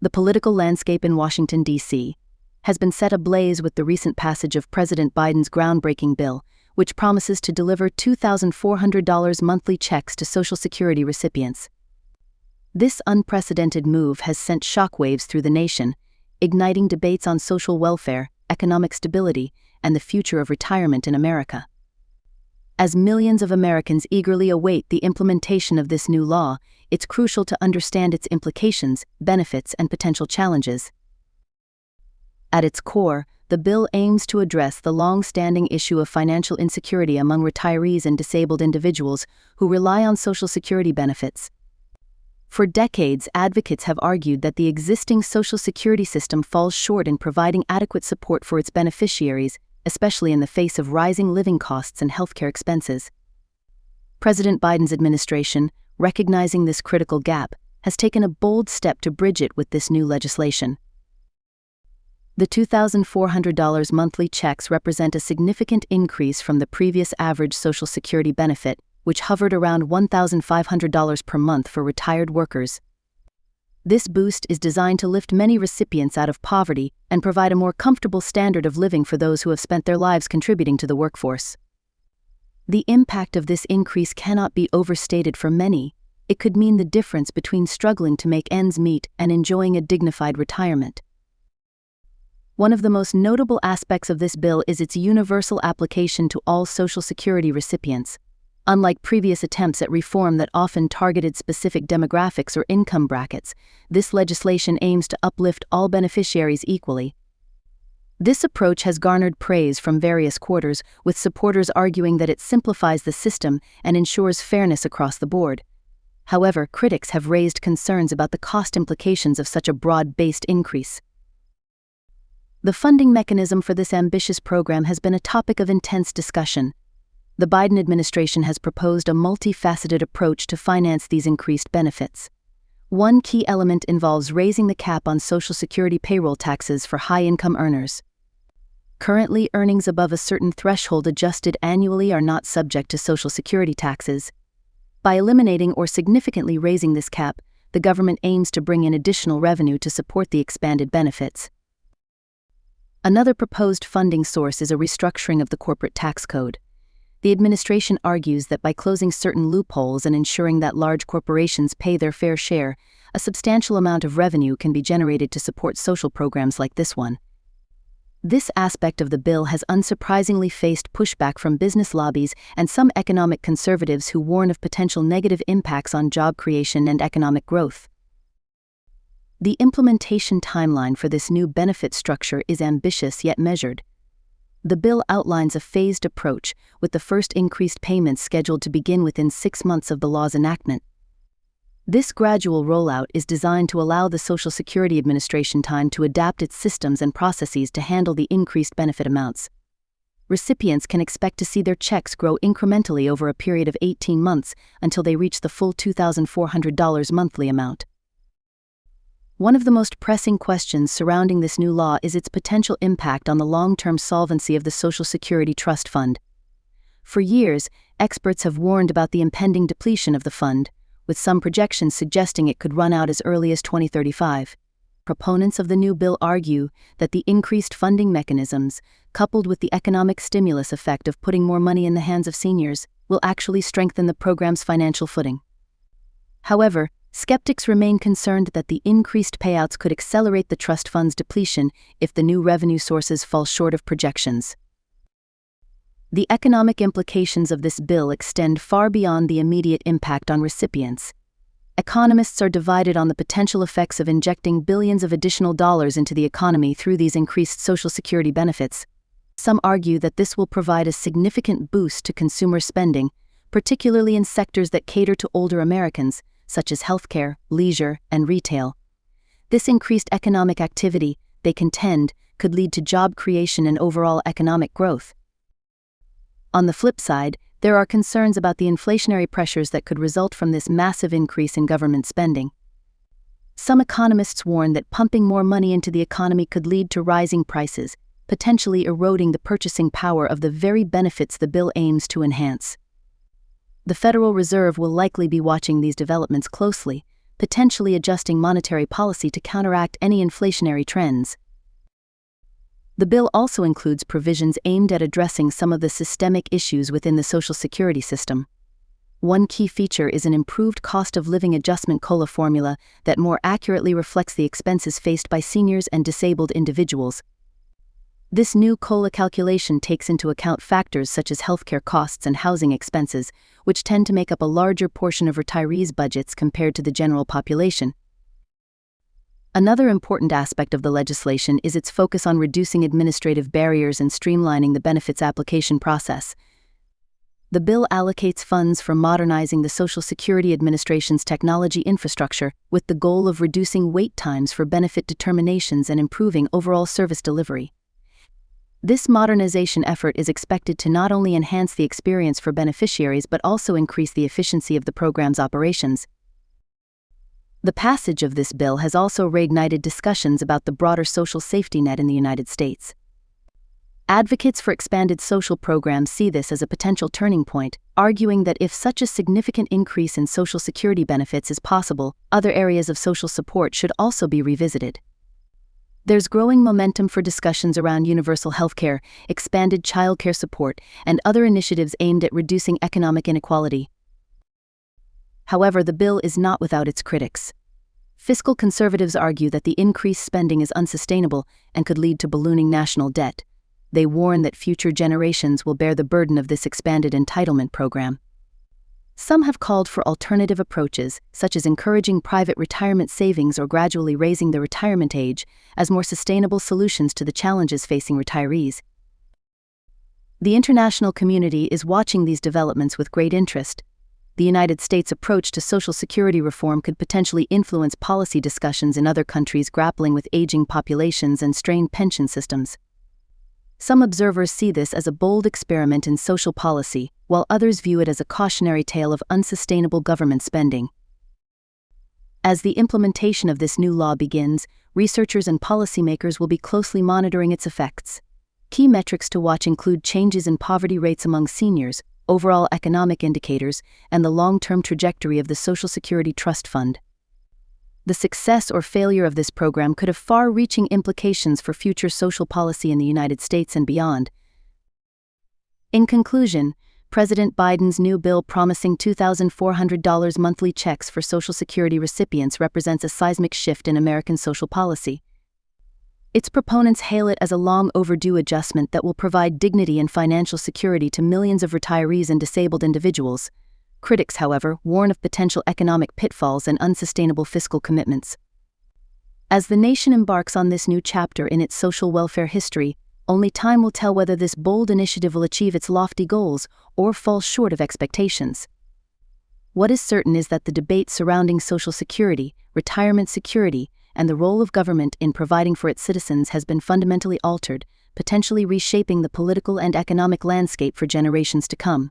The political landscape in Washington, D.C., has been set ablaze with the recent passage of President Biden's groundbreaking bill, which promises to deliver $2,400 monthly checks to Social Security recipients. This unprecedented move has sent shockwaves through the nation, igniting debates on social welfare, economic stability, and the future of retirement in America. As millions of Americans eagerly await the implementation of this new law, it's crucial to understand its implications, benefits, and potential challenges. At its core, the bill aims to address the long-standing issue of financial insecurity among retirees and disabled individuals who rely on Social Security benefits. For decades, advocates have argued that the existing Social Security system falls short in providing adequate support for its beneficiaries, especially in the face of rising living costs and healthcare expenses. President Biden's administration, recognizing this critical gap, has taken a bold step to bridge it with this new legislation. The $2,400 monthly checks represent a significant increase from the previous average Social Security benefit, which hovered around $1,500 per month for retired workers. This boost is designed to lift many recipients out of poverty and provide a more comfortable standard of living for those who have spent their lives contributing to the workforce. The impact of this increase cannot be overstated for many. It could mean the difference between struggling to make ends meet and enjoying a dignified retirement. One of the most notable aspects of this bill is its universal application to all Social Security recipients. Unlike previous attempts at reform that often targeted specific demographics or income brackets, this legislation aims to uplift all beneficiaries equally. This approach has garnered praise from various quarters, with supporters arguing that it simplifies the system and ensures fairness across the board. However, critics have raised concerns about the cost implications of such a broad-based increase. The funding mechanism for this ambitious program has been a topic of intense discussion. The Biden administration has proposed a multifaceted approach to finance these increased benefits. One key element involves raising the cap on Social Security payroll taxes for high-income earners. Currently, earnings above a certain threshold adjusted annually are not subject to Social Security taxes. By eliminating or significantly raising this cap, the government aims to bring in additional revenue to support the expanded benefits. Another proposed funding source is a restructuring of the corporate tax code. The administration argues that by closing certain loopholes and ensuring that large corporations pay their fair share, a substantial amount of revenue can be generated to support social programs like this one. This aspect of the bill has unsurprisingly faced pushback from business lobbies and some economic conservatives who warn of potential negative impacts on job creation and economic growth. The implementation timeline for this new benefit structure is ambitious yet measured. The bill outlines a phased approach, with the first increased payments scheduled to begin within 6 months of the law's enactment. This gradual rollout is designed to allow the Social Security Administration time to adapt its systems and processes to handle the increased benefit amounts. Recipients can expect to see their checks grow incrementally over a period of 18 months until they reach the full $2,400 monthly amount. One of the most pressing questions surrounding this new law is its potential impact on the long-term solvency of the Social Security Trust Fund. For years, experts have warned about the impending depletion of the fund, with some projections suggesting it could run out as early as 2035. Proponents of the new bill argue that the increased funding mechanisms, coupled with the economic stimulus effect of putting more money in the hands of seniors, will actually strengthen the program's financial footing. However, skeptics remain concerned that the increased payouts could accelerate the trust fund's depletion if the new revenue sources fall short of projections. The economic implications of this bill extend far beyond the immediate impact on recipients. Economists are divided on the potential effects of injecting billions of additional dollars into the economy through these increased Social Security benefits. Some argue that this will provide a significant boost to consumer spending, particularly in sectors that cater to older Americans, such as healthcare, leisure, and retail. This increased economic activity, they contend, could lead to job creation and overall economic growth. On the flip side, there are concerns about the inflationary pressures that could result from this massive increase in government spending. Some economists warn that pumping more money into the economy could lead to rising prices, potentially eroding the purchasing power of the very benefits the bill aims to enhance. The Federal Reserve will likely be watching these developments closely, potentially adjusting monetary policy to counteract any inflationary trends. The bill also includes provisions aimed at addressing some of the systemic issues within the Social Security system. One key feature is an improved cost of living adjustment COLA formula that more accurately reflects the expenses faced by seniors and disabled individuals. This new COLA calculation takes into account factors such as healthcare costs and housing expenses, which tend to make up a larger portion of retirees' budgets compared to the general population. Another important aspect of the legislation is its focus on reducing administrative barriers and streamlining the benefits application process. The bill allocates funds for modernizing the Social Security Administration's technology infrastructure with the goal of reducing wait times for benefit determinations and improving overall service delivery. This modernization effort is expected to not only enhance the experience for beneficiaries but also increase the efficiency of the program's operations. The passage of this bill has also reignited discussions about the broader social safety net in the United States. Advocates for expanded social programs see this as a potential turning point, arguing that if such a significant increase in Social Security benefits is possible, other areas of social support should also be revisited. There's growing momentum for discussions around universal healthcare, expanded childcare support, and other initiatives aimed at reducing economic inequality. However, the bill is not without its critics. Fiscal conservatives argue that the increased spending is unsustainable and could lead to ballooning national debt. They warn that future generations will bear the burden of this expanded entitlement program. Some have called for alternative approaches, such as encouraging private retirement savings or gradually raising the retirement age, as more sustainable solutions to the challenges facing retirees. The international community is watching these developments with great interest. The United States' approach to Social Security reform could potentially influence policy discussions in other countries grappling with aging populations and strained pension systems. Some observers see this as a bold experiment in social policy, while others view it as a cautionary tale of unsustainable government spending. As the implementation of this new law begins, researchers and policymakers will be closely monitoring its effects. Key metrics to watch include changes in poverty rates among seniors, overall economic indicators, and the long-term trajectory of the Social Security Trust Fund. The success or failure of this program could have far-reaching implications for future social policy in the United States and beyond. In conclusion, President Biden's new bill promising $2,400 monthly checks for Social Security recipients represents a seismic shift in American social policy. Its proponents hail it as a long-overdue adjustment that will provide dignity and financial security to millions of retirees and disabled individuals. Critics, however, warn of potential economic pitfalls and unsustainable fiscal commitments. As the nation embarks on this new chapter in its social welfare history, only time will tell whether this bold initiative will achieve its lofty goals or fall short of expectations. What is certain is that the debate surrounding Social Security, retirement security, and the role of government in providing for its citizens has been fundamentally altered, potentially reshaping the political and economic landscape for generations to come.